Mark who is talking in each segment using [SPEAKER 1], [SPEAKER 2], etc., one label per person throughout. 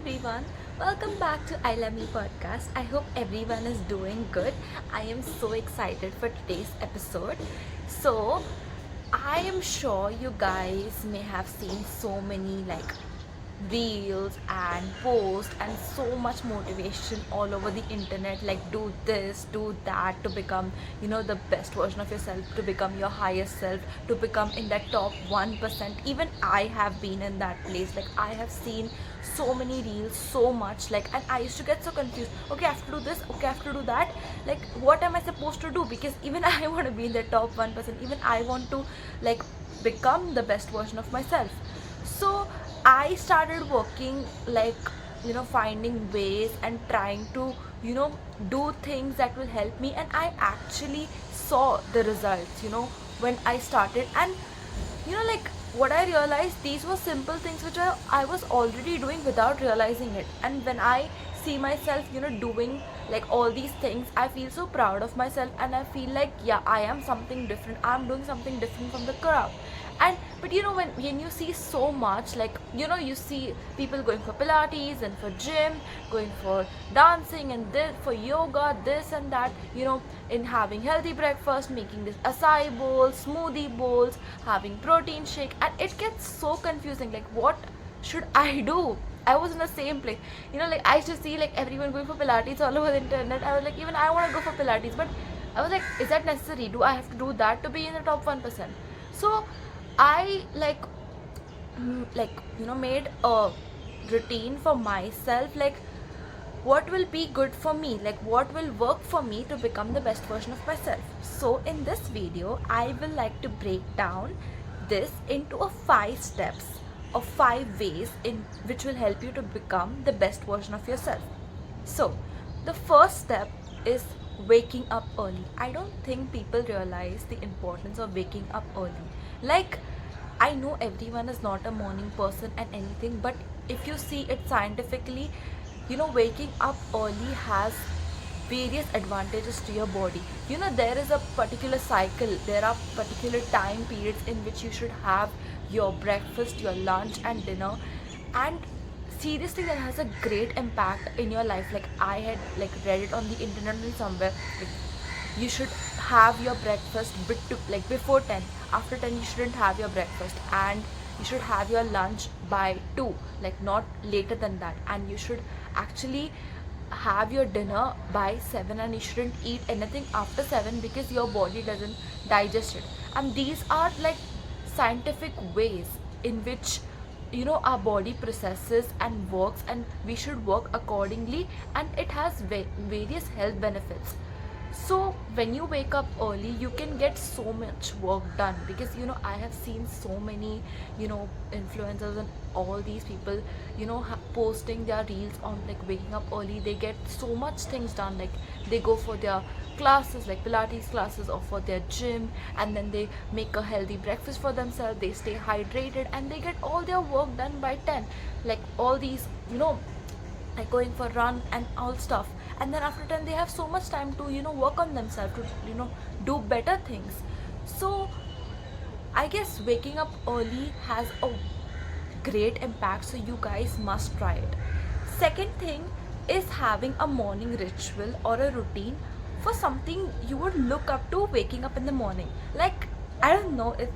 [SPEAKER 1] everyone, welcome back to I Love Me podcast. I hope everyone is doing good. I am so excited for today's episode. So, I am sure you guys may have seen so many reels and posts and so much motivation all over the internet, like do this, do that to become the best version of yourself, to become your highest self, to become in that top 1%. Even I have been in that place. Like, I have seen so many reels, so much, and I used to get so confused. Okay, I have to do this, okay, I have to do that. Like, what am I supposed to do? Because even I want to be in the top 1%. Even I want to become the best version of myself. So I started working, finding ways and trying to do things that will help me, and I actually saw the results when I started. And what I realized, these were simple things which I was already doing without realizing it. And when I see myself doing all these things, I feel so proud of myself, and I feel like, yeah, I am something different, I'm doing something different from the crowd. And but when you see so much, you see people going for pilates and for gym, going for dancing and this, for yoga, this and that, in having healthy breakfast, making this acai bowls, smoothie bowls, having protein shake, and it gets so confusing. Like, what should I do? I was in the same place. I used to see everyone going for pilates all over the internet. I was like, even I want to go for pilates, but I was like, is that necessary? Do I have to do that to be in the top 1%? So I made a routine for myself, what will be good for me, what will work for me to become the best version of myself. So in this video, I will like to break down this into a 5 steps or 5 ways in which will help you to become the best version of yourself. So the first step is waking up early. I don't think people realize the importance of waking up early. I know everyone is not a morning person and anything, but if you see it scientifically, waking up early has various advantages to your body. There is a particular cycle, there are particular time periods in which you should have your breakfast, your lunch and dinner, and seriously, that has a great impact in your life. I had read it on the internet and somewhere, you should have your breakfast before 10. After 10 you shouldn't have your breakfast, and you should have your lunch by 2, not later than that. And you should actually have your dinner by 7, and you shouldn't eat anything after 7 because your body doesn't digest it. And these are scientific ways in which our body processes and works, and we should work accordingly, and it has various health benefits. So when you wake up early, you can get so much work done, because I have seen so many influencers and all these people posting their reels on waking up early. They get so much things done. They go for their classes, like pilates classes, or for their gym, and then they make a healthy breakfast for themselves, they stay hydrated, and they get all their work done by 10. All these going for run and all stuff. And then after 10 they have so much time to work on themselves, to do better things. So I guess waking up early has a great impact, so you guys must try it. Second thing is having a morning ritual or a routine for something you would look up to waking up in the morning. I don't know, it's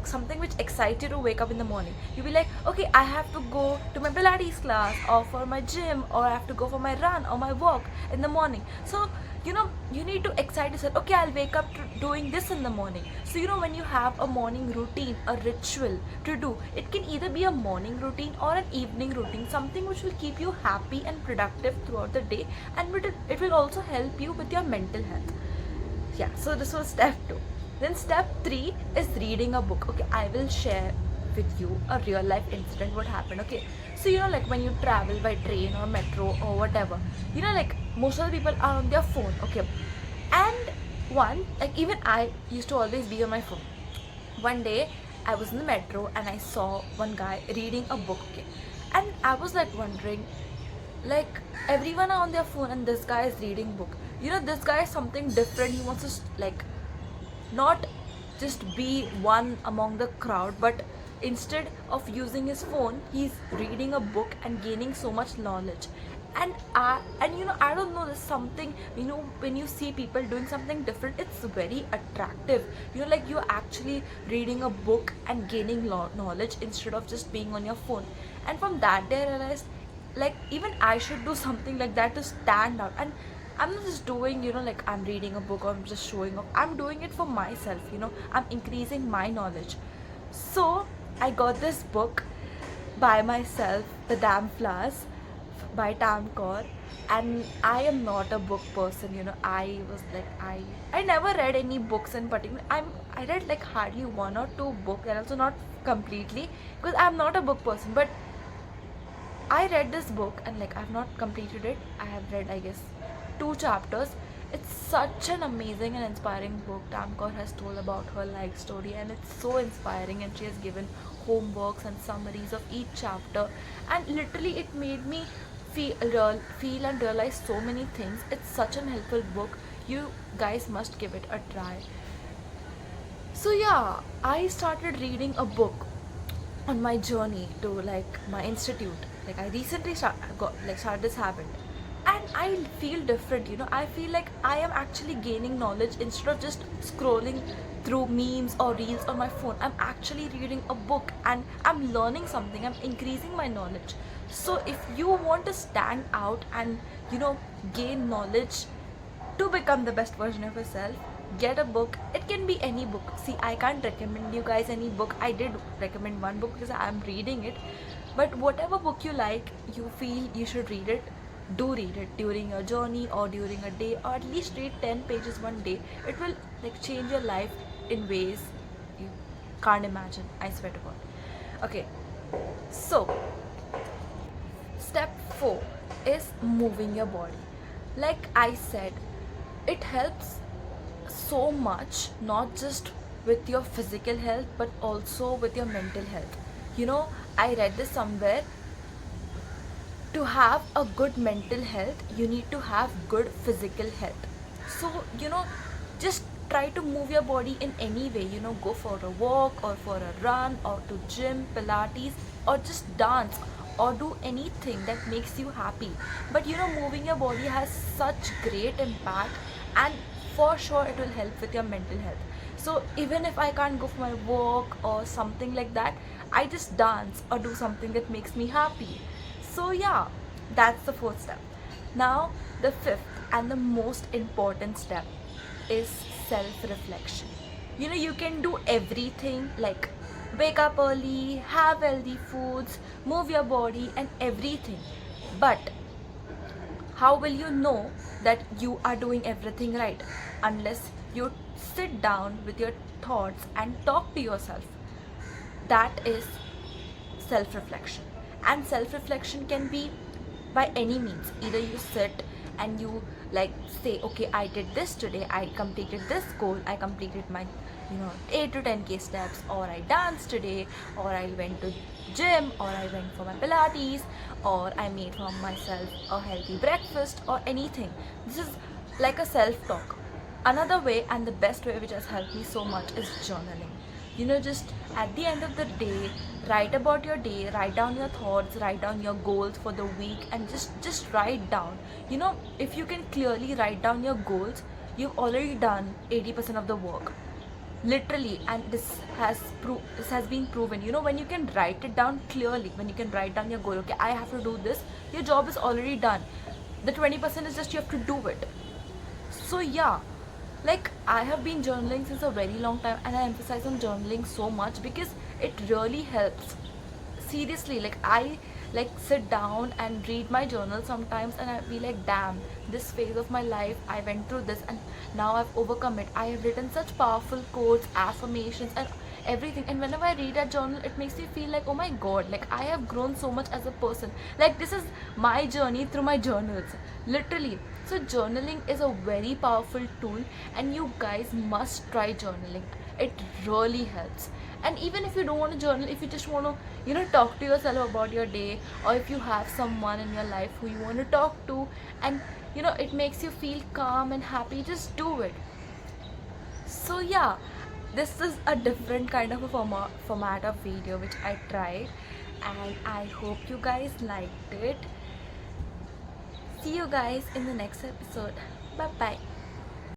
[SPEAKER 1] something which excites you to wake up in the morning. You'll be like, okay, I have to go to my pilates class, or for my gym, or I have to go for my run or my walk in the morning. So you need to excite yourself. Okay, I'll wake up to doing this in the morning. So when you have a morning routine, a ritual to do, it can either be a morning routine or an evening routine, something which will keep you happy and productive throughout the day, and it will also help you with your mental health. Yeah, so this was step 2. Then step 3 is reading a book. Okay, I will share with you a real life incident what happened. Okay, so when you travel by train or metro or whatever, most of the people are on their phone. Okay, and even I used to always be on my phone. One day I was in the metro and I saw one guy reading a book. Okay, and I was wondering, everyone are on their phone and this guy is reading book. This guy is something different. He wants to not just be one among the crowd, but instead of using his phone, he's reading a book and gaining so much knowledge. And you know, I don't know, there's something, you know, when you see people doing something different, it's very attractive. You know, like you're actually reading a book and gaining knowledge instead of just being on your phone. And from that day I realized, like, even I should do something like that to stand out. And I'm not just doing, you know, like I'm reading a book or I'm just showing off. I'm doing it for myself, you know. I'm increasing my knowledge. So I got this book by myself, The Damn Flowers by Tam Kaur. And I am not a book person, you know. I was like, I never read any books in particular. I read like hardly one or two books, and also not completely, because I'm not a book person. But I read this book and like I've not completed it. I have read, I guess, two chapters. It's such an amazing and inspiring book. Tam Kaur has told about her life story, and it's so inspiring, and she has given homeworks and summaries of each chapter, and literally it made me feel and realize so many things. It's such an helpful book. You guys must give it a try. So yeah, I started reading a book on my journey to like my institute. Like I recently started this habit, and I feel different, you know. I feel like I am actually gaining knowledge instead of just scrolling through memes or reels on my phone. I'm actually reading a book and I'm learning something. I'm increasing my knowledge. So if you want to stand out and, you know, gain knowledge to become the best version of yourself, get a book. It can be any book. See, I can't recommend you guys any book. I did recommend one book because I'm reading it, but whatever book you like, you feel you should read it, do read it during your journey or during a day, or at least read 10 pages one day. It will like change your life in ways you can't imagine, I swear to God. Okay, so step 4 is moving your body. Like I said, it helps so much, not just with your physical health but also with your mental health. You know, I read this somewhere. To have a good mental health, you need to have good physical health. So, you know, just try to move your body in any way. You know, go for a walk or for a run or to gym, Pilates, or just dance or do anything that makes you happy. But you know, moving your body has such great impact, and for sure it will help with your mental health. So even if I can't go for my walk or something like that, I just dance or do something that makes me happy. So yeah, that's the 4th step. Now the 5th and the most important step is self-reflection. You know, you can do everything, like wake up early, have healthy foods, move your body and everything, but how will you know that you are doing everything right unless you sit down with your thoughts and talk to yourself? That is self-reflection. And self-reflection can be by any means. Either you sit and you like say, okay, I did this today, I completed this goal, I completed my, you know, 8 to 10k steps, or I danced today, or I went to gym, or I went for my Pilates, or I made for myself a healthy breakfast, or anything. This is like a self-talk. Another way, and the best way which has helped me so much, is journaling. You know, just at the end of the day, write about your day, write down your thoughts, write down your goals for the week, and just write down. You know, if you can clearly write down your goals, you've already done 80% of the work, literally. And this has been proven. You know, when you can write it down clearly, when you can write down your goal, okay, I have to do this, your job is already done. The 20% is just you have to do it. So yeah, like I have been journaling since a very long time, and I emphasize on journaling so much because it really helps. Seriously, like I like sit down and read my journal sometimes, and I be like, damn, this phase of my life I went through this and now I've overcome it. I have written such powerful quotes, affirmations and everything, and whenever I read that journal, it makes me feel like, oh my god, like I have grown so much as a person. Like this is my journey through my journals, literally. So journaling is a very powerful tool, and you guys must try journaling. It really helps. And even if you don't want to journal, if you just want to, you know, talk to yourself about your day, or if you have someone in your life who you want to talk to, and you know, it makes you feel calm and happy, just do it. So yeah, this is a different kind of a format of video which I tried, and I hope you guys liked it. See you guys in the next episode. Bye bye.